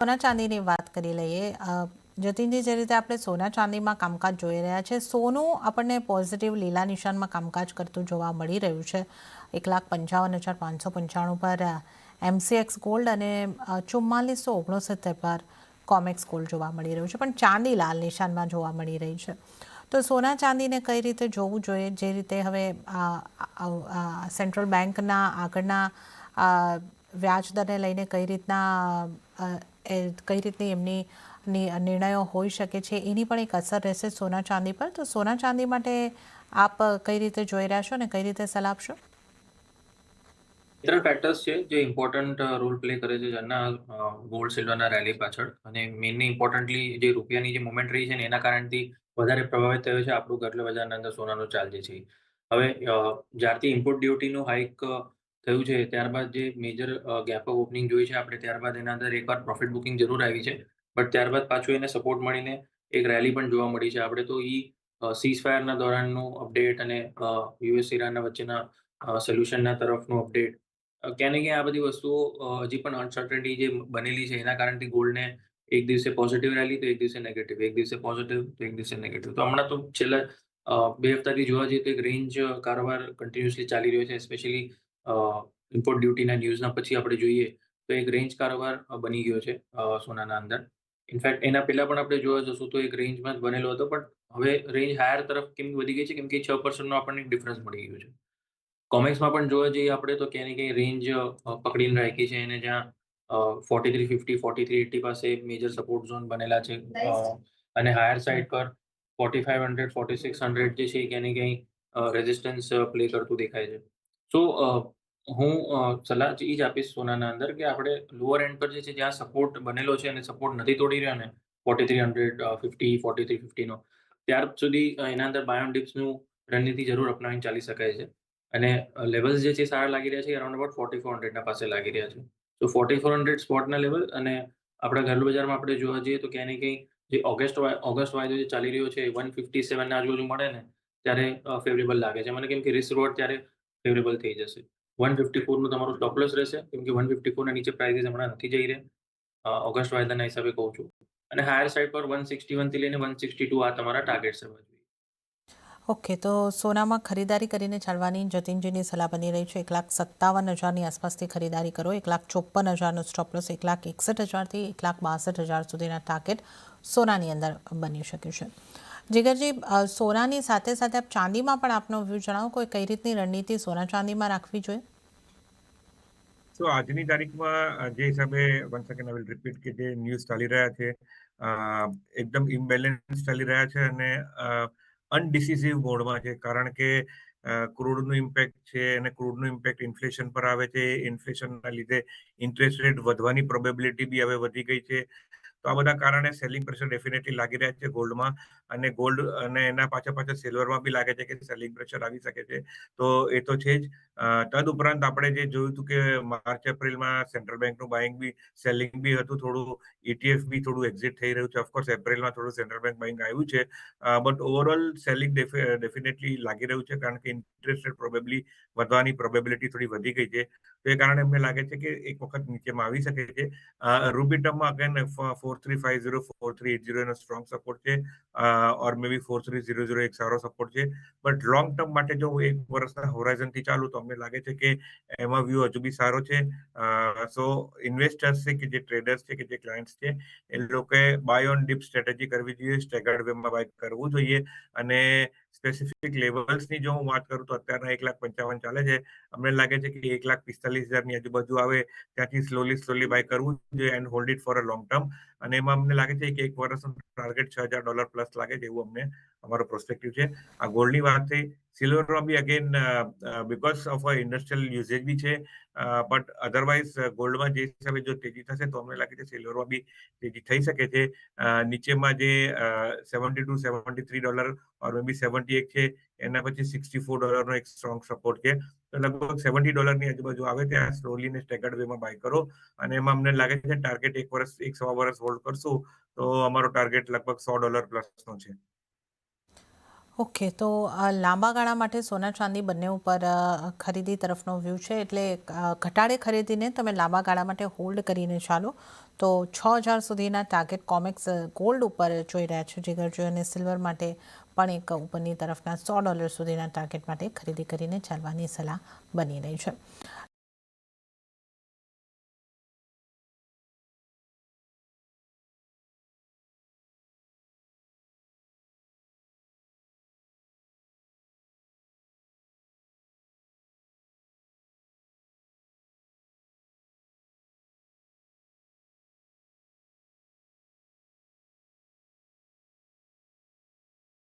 સોના ચાંદીની વાત કરી લઈએ. જતીનજી, જે રીતે આપણે સોના ચાંદીમાં કામકાજ જોઈ રહ્યા છે, સોનું આપણને પોઝિટિવ લીલા નિશાનમાં કામકાજ કરતું જોવા મળી રહ્યું છે. 1,55,595 પર MCX ગોલ્ડ અને 4469 પર કોમેક્સ ગોલ્ડ જોવા મળી રહ્યું છે, પણ ચાંદી લાલ નિશાનમાં જોવા મળી રહી છે. તો સોના ચાંદીને કઈ રીતે જોવું જોઈએ? જે રીતે હવે સેન્ટ્રલ બેંકના આગળના વ્યાજ દરને લઈને કઈ રીતની એમની નિર્ણયો હોઈ શકે છે, એની પણ એક અસર રહેશે સોના ચાંદી પર. તો સોના ચાંદી માટે આપ કઈ રીતે જોઈ રહ્યા છો અને કઈ રીતે સલાહ આપશો? 3 ફેક્ટર્સ છે જે ઇમ્પોર્ટન્ટ રોલ પ્લે કરે છે આજના ગોલ્ડ સિલ્વરના રેલી પાછળ, અને મેઇનલી ઇમ્પોર્ટન્ટલી જે રૂપિયાની જે મૂવમેન્ટ રહી છે ને એના કારણથી વધારે પ્રભાવિત થયો છે આપણું ઘરેલું બજારના અંદર સોનાનો ચાલ જે છે. હવે જ્યારથી ઇમ્પોર્ટ ડ્યુટીનું હાઇક થયું છે ત્યારબાદ જે મેજર ગેપ ઓફ ઓપનિંગ જોઈ છે આપણે, ત્યારબાદ એના અંદર એકવાર પ્રોફિટ બુકિંગ જરૂર આવી છે, બટ ત્યારબાદ પાછું એને સપોર્ટ મળીને એક રેલી પણ જોવા મળી છે. આપણે તો સીઝફાયરના દોરાનનું અપડેટ અને યુએસ ઇરાનના વચ્ચેના સોલ્યુશનના તરફનું અપડેટ, ક્યાં ને ક્યાં આ બધી વસ્તુઓ હજી પણ અનસર્ટનિટી જે બનેલી છે એના કારણથી ગોલ્ડને એક દિવસે પોઝિટિવ રેલી તો એક દિવસે નેગેટિવ, એક દિવસે પોઝિટિવ તો એક દિવસે નેગેટિવ. તો હમણાં તો છેલ્લા 2 હપ્તાથી જોવા જઈએ તો એક રેન્જ કારોબાર કન્ટિન્યુઅસલી ચાલી રહ્યો છે. સ્પેશિયલી ઇમ્પોર્ટ ડ્યુટીના ન્યૂઝના પછી આપણે જોઈએ તો એક રેન્જ કારોબાર બની ગયો છે સોનાના અંદર. ઇનફેક્ટ એના પહેલા પણ આપણે જોવા જશું તો એક રેન્જમાં જ બનેલો હતો, બટ હવે રેન્જ હાયર તરફ કેમ વધી ગઈ છે? કેમ કે 6% નો આપણને ડિફરન્સ મળી ગયું છે. કોમેક્સમાં પણ જોવા જઈએ આપણે તો ક્યાંય ને ક્યાંય રેન્જ પકડીને રાખી છે એને, જ્યાં 4350, 4380 પાસે મેજર સપોર્ટ ઝોન બનેલા છે, અને હાયર સાઇડ પર 4500, 4600 જે છે ક્યાંય ને ક્યાંય રેઝિસ્ટન્સ પ્લે કરતું દેખાય છે. સો હું સલાહ એ જ આપીશ સોનાના અંદર કે આપણે લોઅર એન્ડ પર જે છે જ્યાં સપોર્ટ બનેલો છે અને સપોર્ટ નથી તોડી રહ્યા ને 4350, 4350 નો, ત્યાર સુધી એના અંદર બાય ઓન ડિપ્સનું રણનીતિ જરૂર અપનાવીને ચાલી શકાય છે. અને લેવલ્સ જે છે સારા લાગી રહ્યા છે, અરાઉન્ડ અબાઉટ 4400 ના પાસે લાગી રહ્યા છે. તો 4400 સ્પોટના લેવલ, અને આપણા ઘરેલું બજારમાં આપણે જોવા જઈએ તો ક્યાંય ને ક્યાંય જે ઓગસ્ટ વાયદો જે ચાલી રહ્યો છે 157 ના આજુબાજુ મળે ને ત્યારે ફેવરેબલ લાગે છે મને, કેમ કે રિસ્ક રિવોર્ડ ત્યારે ફેવરેબલ થઈ જશે. 154 નું તમારું સ્ટોપ લોસ રહેશે, કેમ કે 154 ના નીચે પ્રાઇસીસ હમણાં નથી જઈ રહ્યા ઓગસ્ટ વાયદાના હિસાબે કહું છું. અને હાયર સાઇડ પર 161 થી લઈને 162 આ તમારા ટાર્ગેટ્સ રહેવા જોઈએ. ઓકે, તો સોનામાં ખરીદારી કરીને ચાલવાની જતીનજીની સલાહ બની રહી છે. 1,57,000ની આસપાસથી ખરીદારી કરો. 1,54,000નો સ્ટોપ લોસ, 1,61,000થી 1,62,000 સુધીના ટાર્ગેટ સોનાની અંદર બની શકે છે. જીગરજી, સોનાની સાથે સાથે આપ ચાંદીમાં પણ આપનો વ્યૂ જણાવો. કોઈ કઈ રીતની રણનીતિ સોના ચાંદીમાં રાખવી જોઈએ? તો આજની તારીખમાં જે હિસાબે one second I will repeat કે જે ન્યૂઝ ચાલી રહ્યા છે એકદમ ઇમ્બેલેન્સ ચાલી રહ્યા છે અને અનડિસિસિવ મોડમાં છે, કારણ કે ક્રૂડનું ઇમ્પેક્ટ છે અને ક્રૂડનું ઇમ્પેક્ટ ઇન્ફ્લેશન પર આવે છે. ઇન્ફ્લેશનના લીધે ઇન્ટરેસ્ટ રેટ વધવાની પ્રોબેબિલિટી બી હવે વધી ગઈ છે. તો આ બધા કારણે સેલિંગ પ્રેશર ડેફિનેટલી લાગી રહ્યા છે ગોલ્ડમાં, અને ગોલ્ડ અને એના પાછળ સિલ્વરમાં બી લાગે છે કે સેલિંગ પ્રેશર આવી શકે છે. તો એ તો છે જ. તદુપરાંત આપણે જે જોયું હતું કે માર્ચ એપ્રિલમાં સેન્ટ્રલ બેંકનું બાઇંગ બી સેલિંગ બી હતું, થોડું ETF બી થોડું એક્ઝિટ થઈ રહ્યું છે. ઓફકોર્સ એપ્રિલમાં થોડું સેન્ટ્રલ બેંક બાઇંગ આવ્યું છે, બટ ઓવરઓલ સેલિંગ ડેફિનેટલી લાગી રહ્યું છે, કારણ કે ઇન્ટરેસ્ટ રેટ પ્રોબેબલી વધવાની પ્રોબેબિલિટી થોડી વધી ગઈ છે. તો એ કારણે અમને લાગે છે કે એક વખત નીચેમાં આવી શકે છે. રૂબી ટર્મમાં અગેન 4350, 4380 એનો સ્ટ્રોંગ સપોર્ટ છે, ઓર મે બી 4300 એક સારો સપોર્ટ છે. બટ લોંગ ટર્મ માટે જો હું એક વર્ષના હોરાઇઝનથી ચાલુ તો અમને લાગે છે કે એમાં વ્યૂ હજુ બી સારો છે. સો ઇન્વેસ્ટર્સ છે કે જે ટ્રેડર્સ છે કે જે ક્લાયન્ટ્સ છે એ લોકોએ બાય ઓન ડીપ સ્ટ્રેટેજી કરવી જોઈએ, સ્ટેગર્ડ વેમાં બાય કરવું જોઈએ. અને સ્પેસિફિક લેવલ્સની જો હું વાત કરું તો અત્યારના 1,55,000 ચાલે છે. અમને લાગે છે કે 1,45,000ની આજુબાજુ આવે ત્યાંથી સ્લોલી બાય કરવું જોઈએ and hold it for a long term. અને એમાં અમને લાગે છે કે એક વર્ષનો ટાર્ગેટ $6,000 પ્લસ લાગે છે એવું અમને અમારો પ્રોસ્પેક્ટિવ છે. આ ગોલ્ડની વાત થઈ. સિલ્વરમાં બી again because of industrial usage બી છે, બટ અધરવાઇઝ ગોલ્ડમાં જે હિસાબે જો તેજી થશે તો અમને લાગે છે સિલ્વરમાં બી તેજી થઈ શકે છે. નીચેમાં જે $72, $73 ઓર મે બી 78 છે, એના પછી $64 એક સ્ટ્રોંગ સપોર્ટ છે. તો લગભગ $70ની આજુબાજુ આવે ત્યાં સ્લોલી ને સ્ટેગર્ડ વેમાં બાય કરો. અને એમાં અમને લાગે છે ટાર્ગેટ એક વર્ષ, એક સવા વર્ષ હોલ્ડ કરશું તો અમારો ટાર્ગેટ લગભગ $100 પ્લસનો છે. ઓકે, તો લાંબા ગાળા માટે સોના ચાંદી બંને ઉપર ખરીદી તરફનો વ્યૂ છે, એટલે ઘટાડે ખરીદીને તમે લાંબા ગાળા માટે હોલ્ડ કરીને ચાલો તો 6,000 સુધીના ટાર્ગેટ કોમેક્સ ગોલ્ડ ઉપર જોઈ રહ્યા છે. જીગરજી, અને સિલ્વર માટે પણ એક ઉપરની તરફના $100 સુધીના ટાર્ગેટ માટે ખરીદી કરીને ચાલવાની સલાહ બની રહી છે.